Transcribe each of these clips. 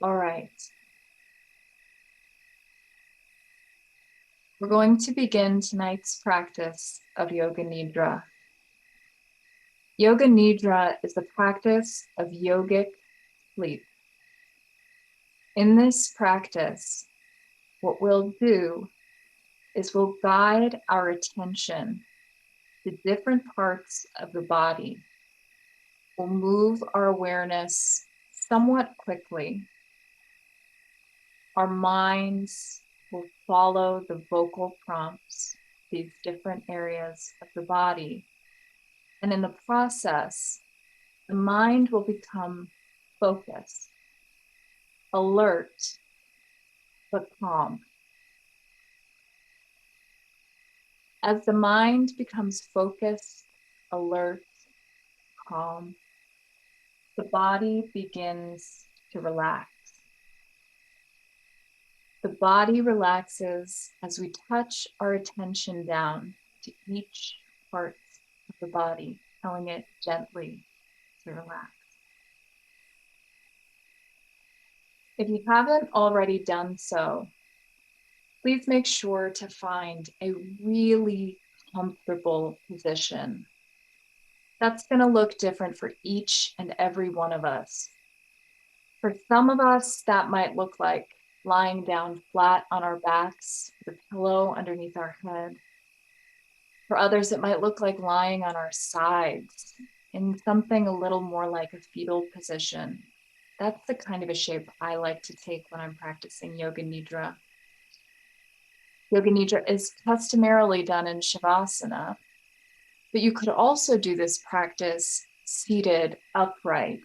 All right. We're going to begin tonight's practice of Yoga Nidra. Yoga Nidra is the practice of yogic sleep. In this practice, what we'll do is we'll guide our attention to different parts of the body. We'll move our awareness somewhat quickly. Our minds will follow the vocal prompts, these different areas of the body. And in the process, the mind will become focused, alert, but calm. As the mind becomes focused, alert, calm, the body begins to relax. The body relaxes as we touch our attention down to each part of the body, telling it gently to relax. If you haven't already done so, please make sure to find a really comfortable position. That's going to look different for each and every one of us. For some of us, that might look like lying down flat on our backs with a pillow underneath our head. For others, it might look like lying on our sides in something a little more like a fetal position. That's the kind of a shape I like to take when I'm practicing Yoga Nidra. Yoga Nidra is customarily done in Shavasana, but you could also do this practice seated upright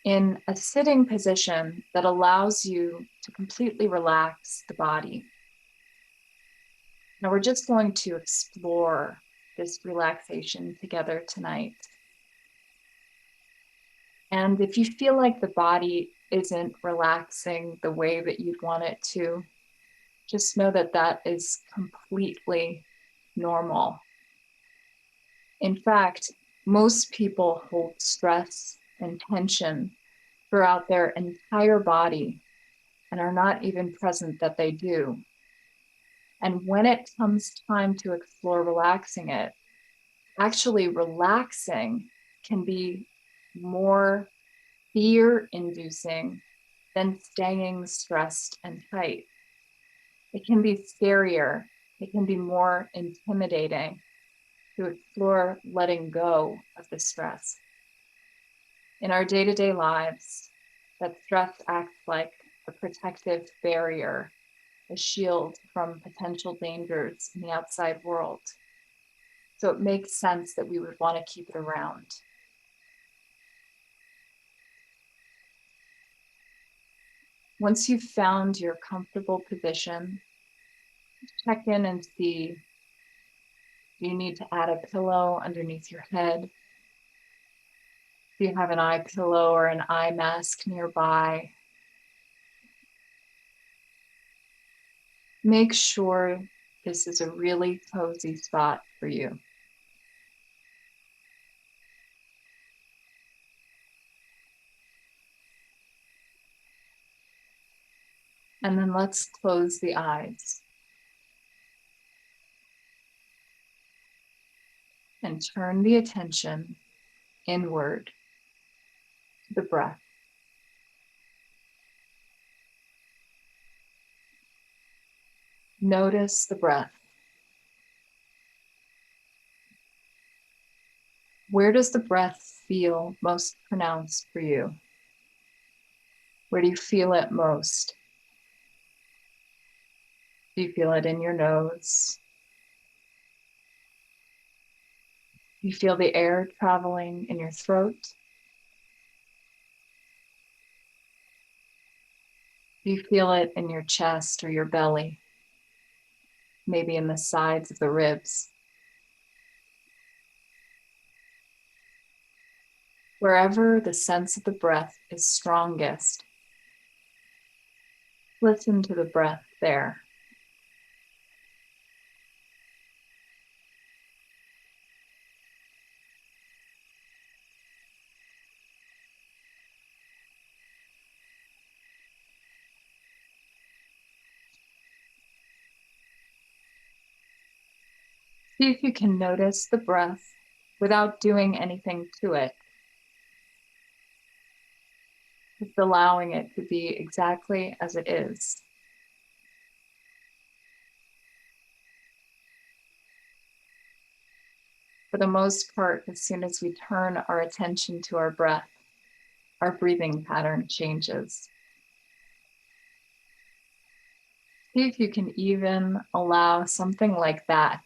in a sitting position that allows you to completely relax the body. Now we're just going to explore this relaxation together tonight. And if you feel like the body isn't relaxing the way that you'd want it to, just know that that is completely normal. In fact, most people hold stress and tension throughout their entire body and are not even present that they do. And when it comes time to explore relaxing it, actually relaxing can be more fear-inducing than staying stressed and tight. It can be scarier. It can be more intimidating to explore letting go of the stress. In our day-to-day lives, that stress acts like a protective barrier, a shield from potential dangers in the outside world. So it makes sense that we would want to keep it around. Once you've found your comfortable position, check in and see, do you need to add a pillow underneath your head? Do you have an eye pillow or an eye mask nearby? Make sure this is a really cozy spot for you. And then let's close the eyes and turn the attention inward to the breath. Notice the breath. Where does the breath feel most pronounced for you? Where do you feel it most? Do you feel it in your nose? Do you feel the air traveling in your throat? Do you feel it in your chest or your belly? Maybe in the sides of the ribs? Wherever the sense of the breath is strongest, listen to the breath there. See if you can notice the breath without doing anything to it, just allowing it to be exactly as it is. For the most part, as soon as we turn our attention to our breath, our breathing pattern changes. See if you can even allow something like that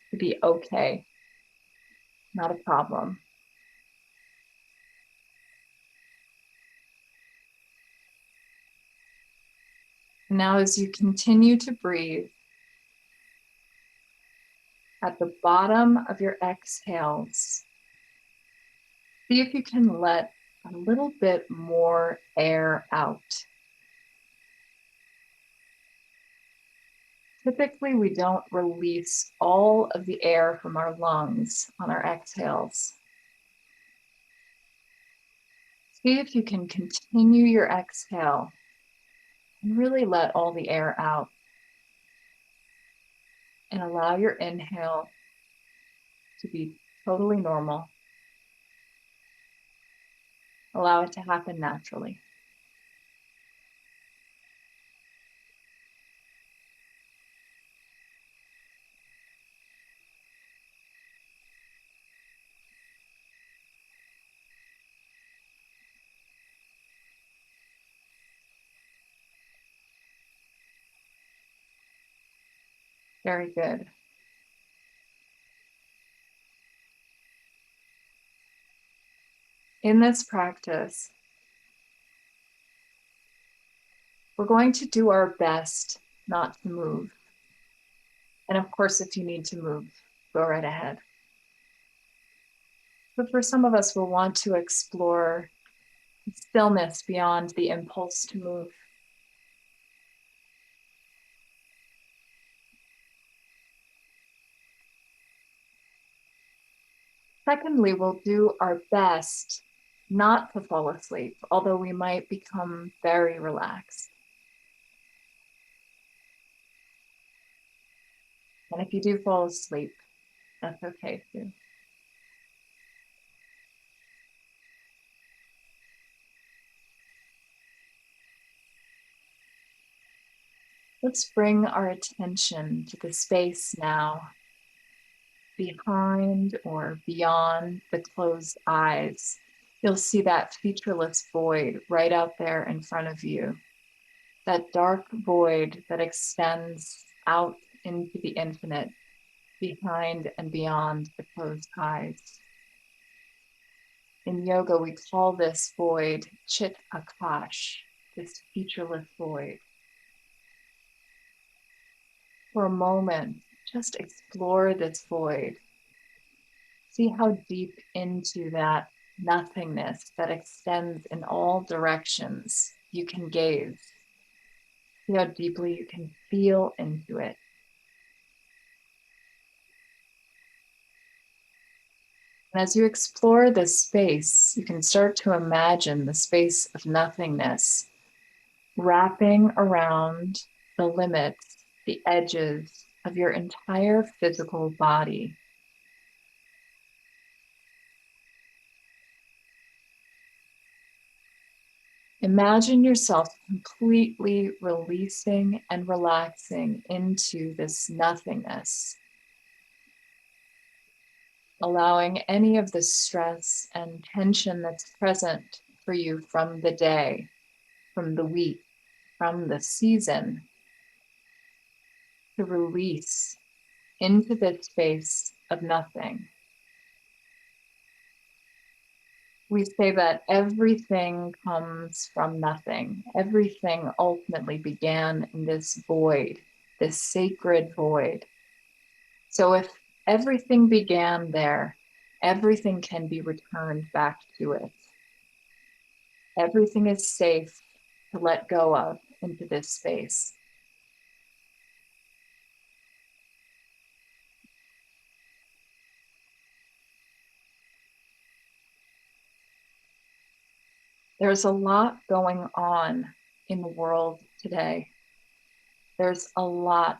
to be okay, not a problem. Now, as you continue to breathe, at the bottom of your exhales, see if you can let a little bit more air out. Typically, we don't release all of the air from our lungs on our exhales. See if you can continue your exhale and really let all the air out. And allow your inhale to be totally normal. Allow it to happen naturally. Very good. In this practice, we're going to do our best not to move. And of course, if you need to move, go right ahead. But for some of us, we'll want to explore stillness beyond the impulse to move. Secondly, we'll do our best not to fall asleep, although we might become very relaxed. And if you do fall asleep, that's okay too. Let's bring our attention to the space now behind or beyond the closed eyes. You'll see that featureless void right out there in front of you, that dark void that extends out into the infinite behind and beyond the closed eyes. In yoga, we call this void Chit Akash, this featureless void. For a moment, just explore this void. See how deep into that nothingness that extends in all directions you can gaze. See how deeply you can feel into it. And as you explore this space, you can start to imagine the space of nothingness wrapping around the limits, the edges of your entire physical body. Imagine yourself completely releasing and relaxing into this nothingness, allowing any of the stress and tension that's present for you from the day, from the week, from the season, to release into this space of nothing. We say that everything comes from nothing. Everything ultimately began in this void, this sacred void. So if everything began there, everything can be returned back to it. Everything is safe to let go of into this space. There's a lot going on in the world today. There's a lot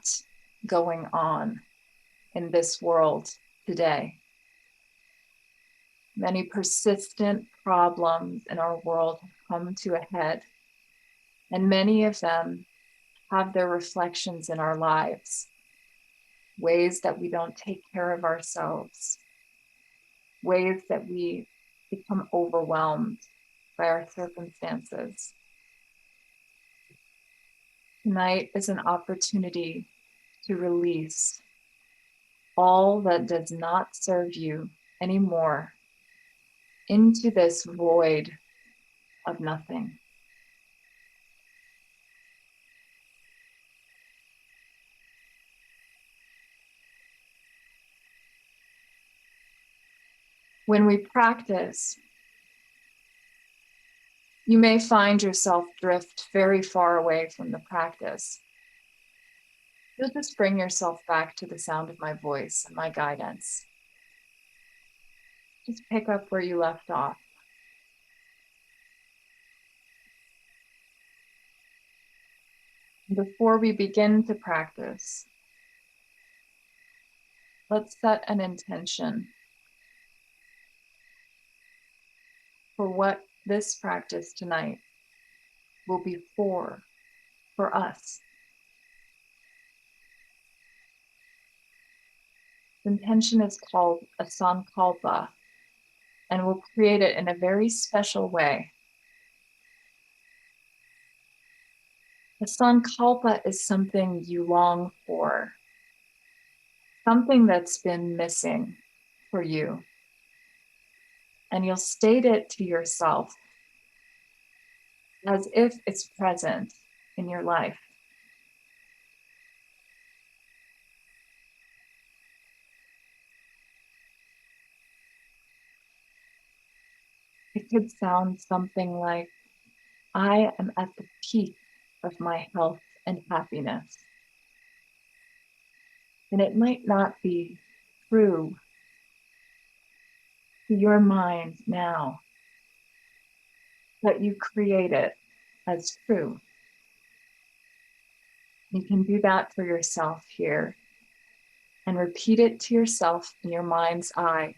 going on. in this world today. Many persistent problems in our world have come to a head, and many of them have their reflections in our lives, ways that we don't take care of ourselves, ways that we become overwhelmed by our circumstances. Tonight is an opportunity to release all that does not serve you anymore into this void of nothing. When we practice, you may find yourself drift very far away from the practice. You'll just bring yourself back to the sound of my voice and my guidance. Just pick up where you left off. Before we begin to practice, let's set an intention for what this practice tonight will be for us. The intention is called a sankalpa, and we'll create it in a very special way. A sankalpa is something you long for, something that's been missing for you. And you'll state it to yourself as if it's present in your life. It could sound something like, I am at the peak of my health and happiness. And it might not be true to your mind now, but you create it as true. You can do that for yourself here and repeat it to yourself in your mind's eye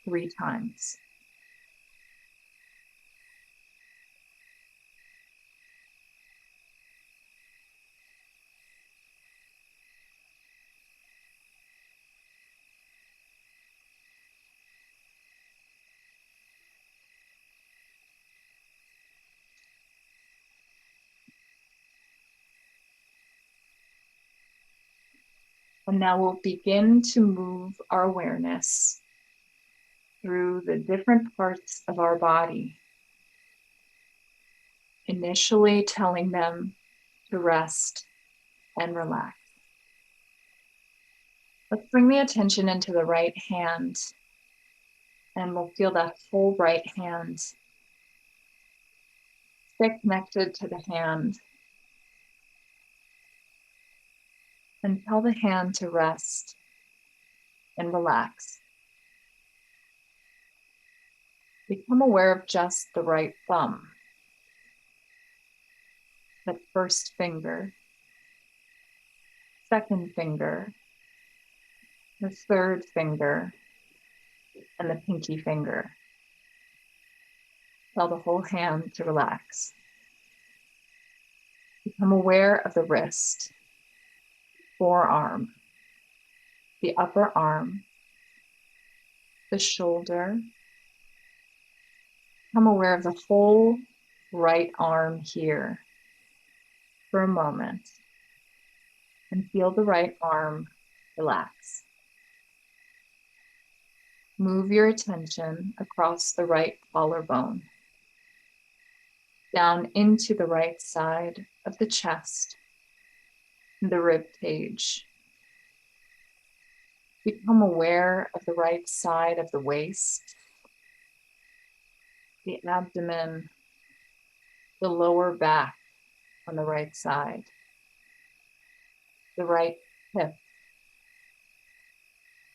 3 times. And now we'll begin to move our awareness through the different parts of our body, initially telling them to rest and relax. Let's bring the attention into the right hand, and we'll feel that whole right hand. Stay connected to the hand and tell the hand to rest and relax. Become aware of just the right thumb, that first finger, second finger, the third finger, and the pinky finger. Tell the whole hand to relax. Become aware of the wrist, forearm, the upper arm, the shoulder. Become aware of the whole right arm here for a moment and feel the right arm relax. Move your attention across the right collarbone, down into the right side of the chest, the rib cage. Become aware of the right side of the waist, the abdomen, the lower back on the right side, the right hip,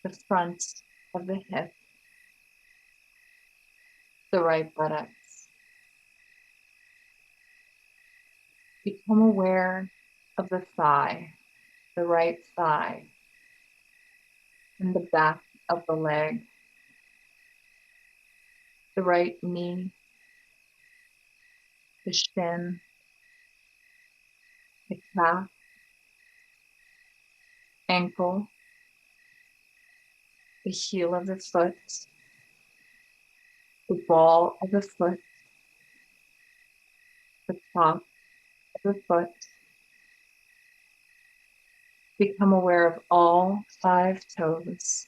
the front of the hip, the right buttocks. Become aware of the thigh, the right thigh, and the back of the leg, the right knee, the shin, the calf, ankle, the heel of the foot, the ball of the foot, the top of the foot. Become aware of all 5 toes.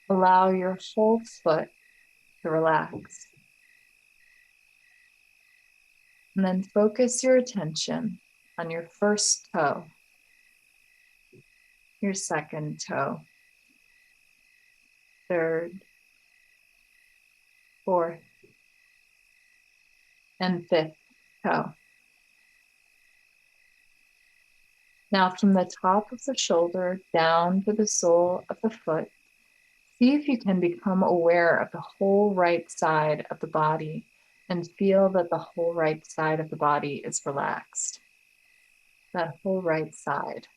Allow your whole foot to relax. And then focus your attention on your first toe, your second toe, third, fourth, and fifth toe. Now from the top of the shoulder down to the sole of the foot, see if you can become aware of the whole right side of the body and feel that the whole right side of the body is relaxed. That whole right side.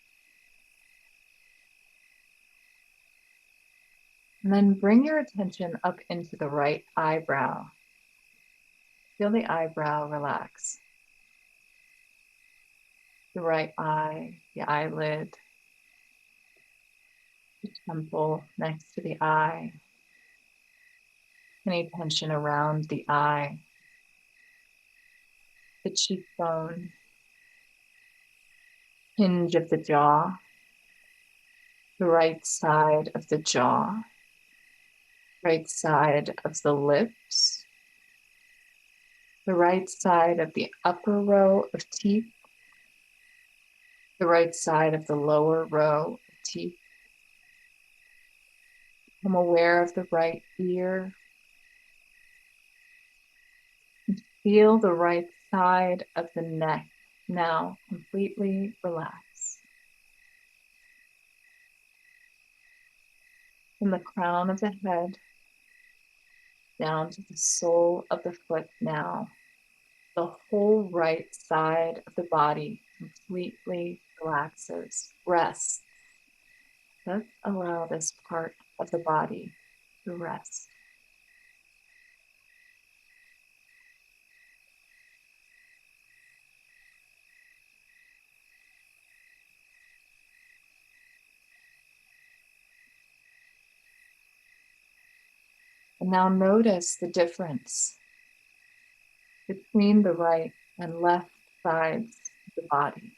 And then bring your attention up into the right eyebrow. Feel the eyebrow relax. The right eye, the eyelid, the temple next to the eye. Any tension around the eye, the cheekbone, hinge of the jaw, the right side of the jaw, right side of the lips, the right side of the upper row of teeth, the right side of the lower row of teeth. Become aware of the right ear. Feel the right side of the neck now completely relax. From the crown of the head down to the sole of the foot now. The whole right side of the body completely relaxes, rests. Let's allow this part of the body to rest. And now notice the difference between the right and left sides of the body.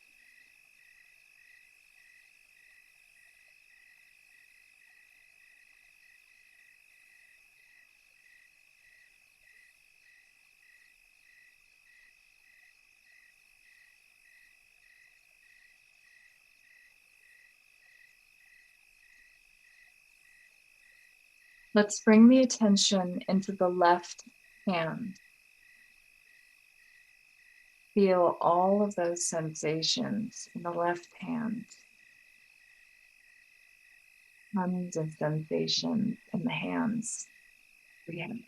Let's bring the attention into the left hand. Feel all of those sensations in the left hand. Tons of sensations in the hands. Again.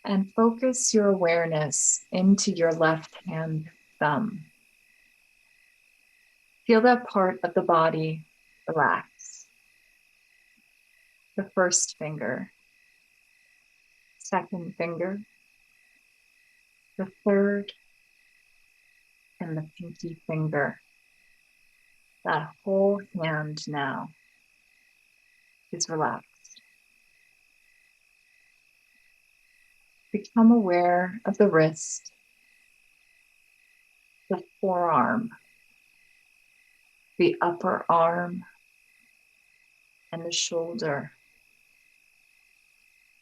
And focus your awareness into your left hand thumb. Feel that part of the body relax. The first finger, second finger, the third, and the pinky finger. That whole hand now is relaxed. Become aware of the wrist, the forearm, the upper arm, and the shoulder.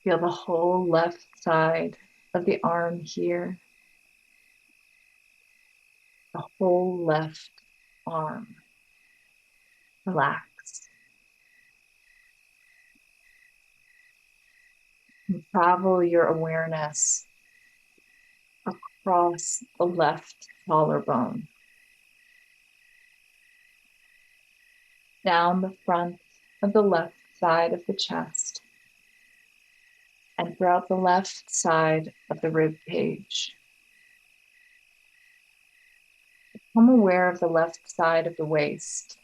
Feel the whole left side of the arm here. The whole left arm. Relax. And travel your awareness across the left collarbone. Down the front of the left side of the chest. And throughout the left side of the rib cage. Become aware of the left side of the waist,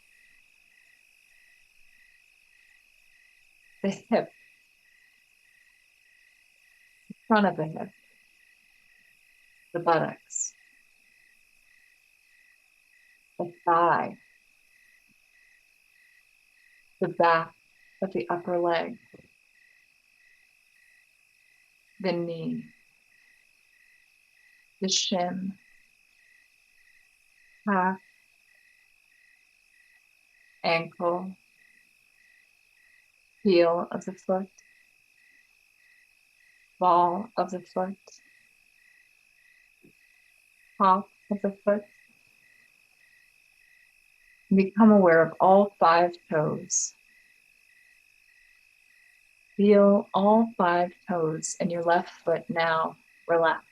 the hip, the front of the hip, the buttocks, the thigh, the back of the upper leg, the knee, the shin, calf, ankle, heel of the foot, ball of the foot, top of the foot. Become aware of all 5 toes. Feel all 5 toes in your left foot now relax.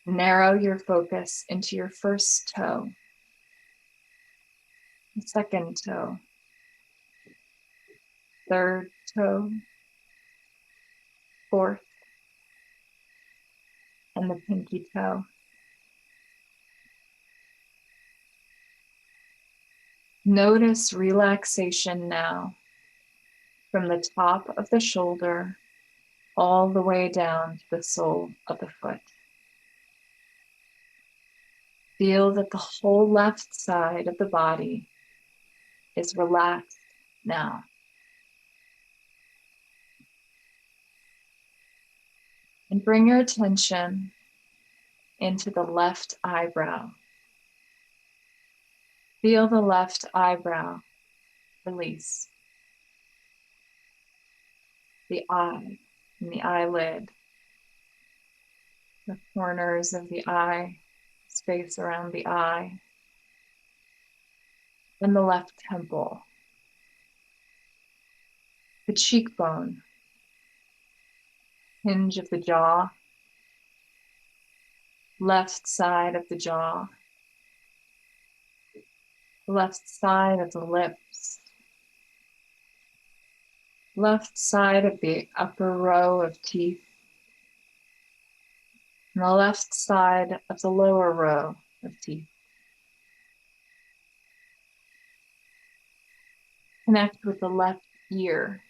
Narrow your focus into your first toe, the second toe, third toe, fourth, and the pinky toe. Notice relaxation now from the top of the shoulder all the way down to the sole of the foot. Feel that the whole left side of the body is relaxed now. And bring your attention into the left eyebrow. Feel the left eyebrow release. The eye and the eyelid, the corners of the eye, space around the eye, and the left temple, the cheekbone, hinge of the jaw, left side of the jaw, left side of the lips, left side of the upper row of teeth, and the left side of the lower row of teeth. Connect with the left ear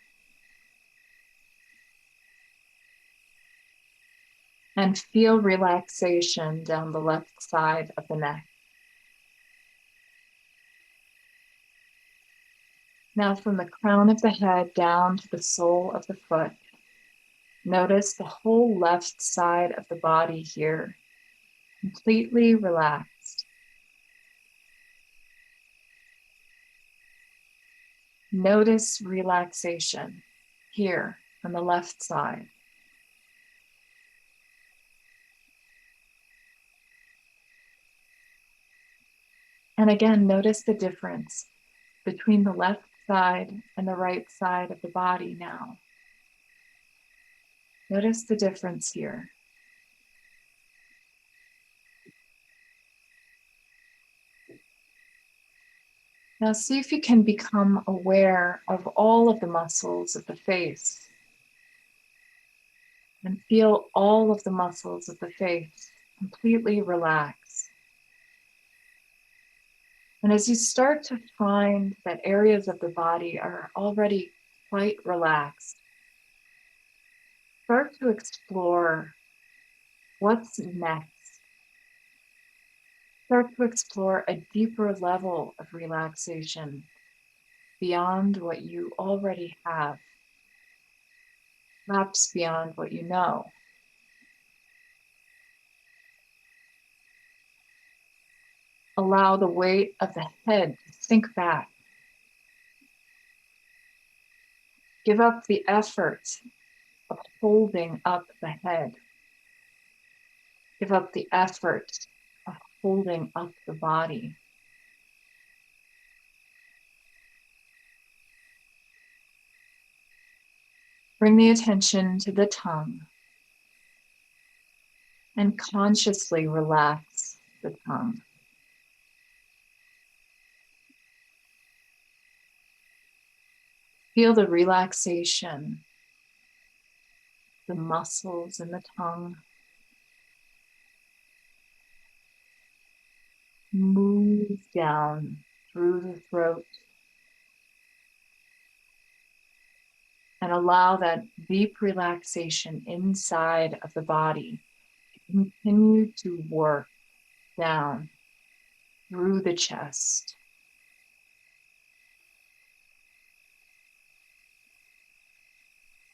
and feel relaxation down the left side of the neck. Now from the crown of the head down to the sole of the foot, notice the whole left side of the body here, completely relaxed. Notice relaxation here on the left side. And again, notice the difference between the left side and the right side of the body now. Notice the difference here. Now see if you can become aware of all of the muscles of the face and feel all of the muscles of the face completely relax. And as you start to find that areas of the body are already quite relaxed, start to explore what's next. Start to explore a deeper level of relaxation beyond what you already have, perhaps beyond what you know. Allow the weight of the head to sink back. Give up the effort of holding up the head. Give up the effort of holding up the body. Bring the attention to the tongue and consciously relax the tongue. Feel the relaxation the muscles in the tongue. Move down through the throat and allow that deep relaxation inside of the body to continue to work down through the chest.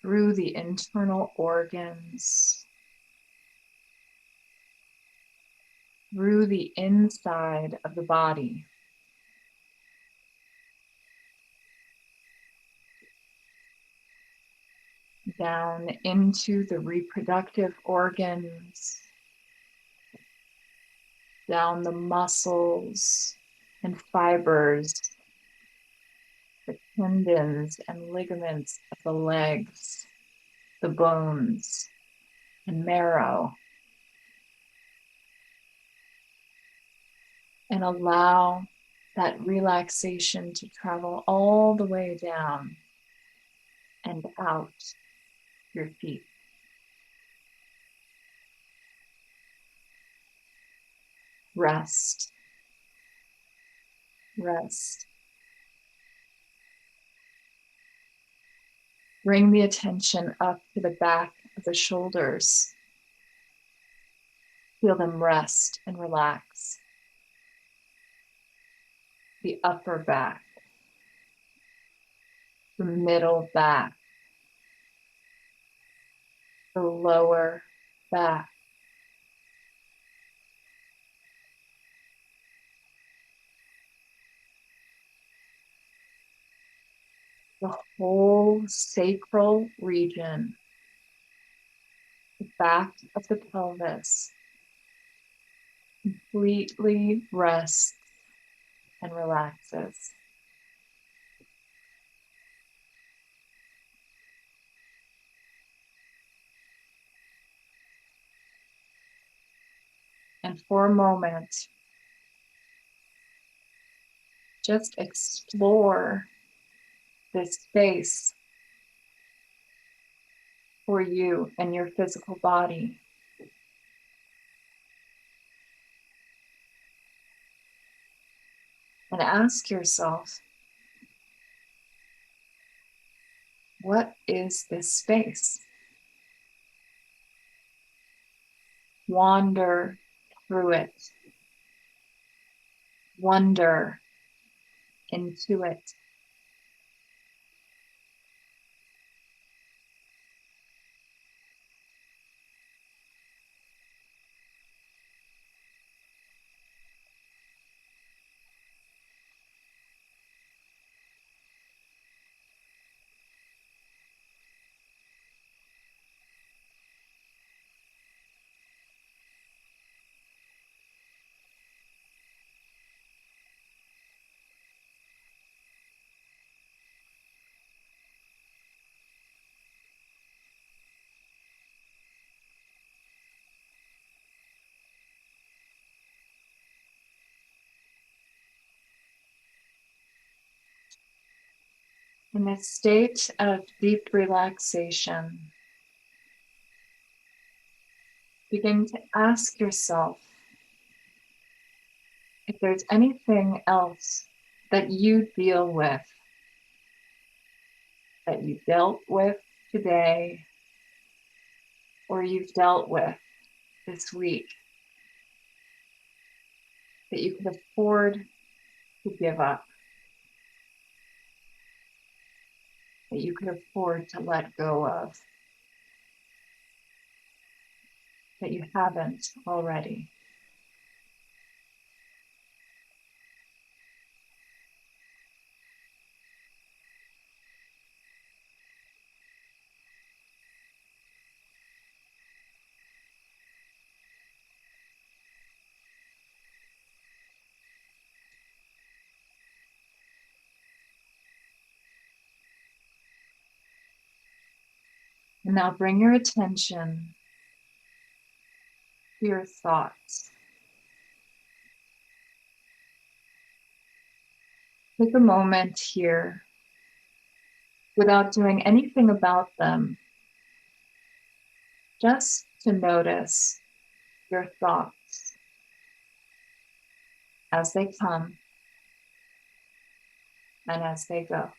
Through the internal organs, through the inside of the body. Down into the reproductive organs, down the muscles and fibers, the tendons and ligaments of the legs, the bones and marrow. And allow that relaxation to travel all the way down and out your feet. Rest. Rest. Bring the attention up to the back of the shoulders. Feel them rest and relax. The upper back, the middle back, the lower back. The whole sacral region, the back of the pelvis, completely rests and relaxes. And for a moment, just explore this space for you and your physical body. And ask yourself, what is this space? Wander through it. Wonder into it. In a state of deep relaxation, begin to ask yourself if there's anything else that you deal with, that you dealt with today, or you've dealt with this week, that you could afford to give up, that you could afford to let go of, that you haven't already. And now bring your attention to your thoughts. Take a moment here, without doing anything about them, just to notice your thoughts as they come and as they go.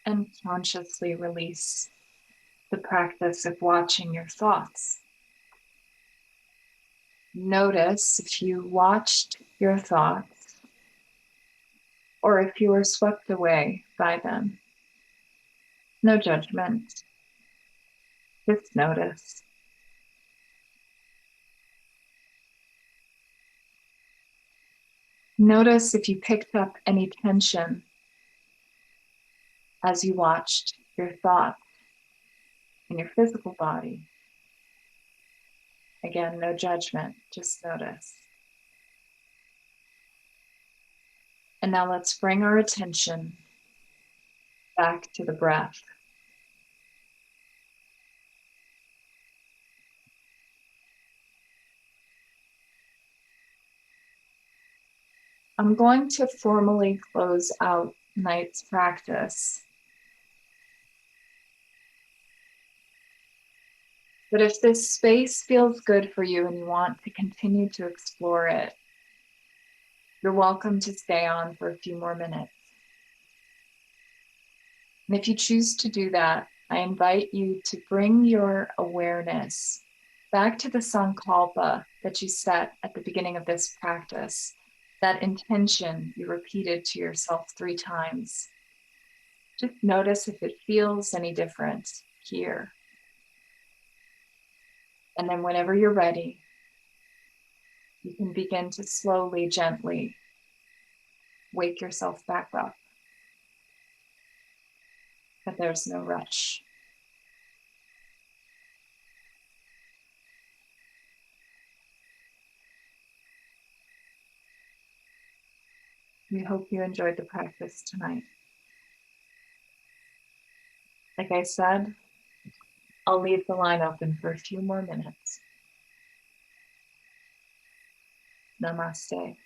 And consciously release the practice of watching your thoughts. Notice if you watched your thoughts or if you were swept away by them. No judgment, just notice. Notice if you picked up any tension as you watched your thoughts in your physical body. Again, no judgment, just notice. And now let's bring our attention back to the breath. I'm going to formally close out tonight's practice. But if this space feels good for you and you want to continue to explore it, you're welcome to stay on for a few more minutes. And if you choose to do that, I invite you to bring your awareness back to the sankalpa that you set at the beginning of this practice, that intention you repeated to yourself 3 times. Just notice if it feels any different here. And then whenever you're ready, you can begin to slowly, gently wake yourself back up. But there's no rush. We hope you enjoyed the practice tonight. Like I said, I'll leave the line open for a few more minutes. Namaste.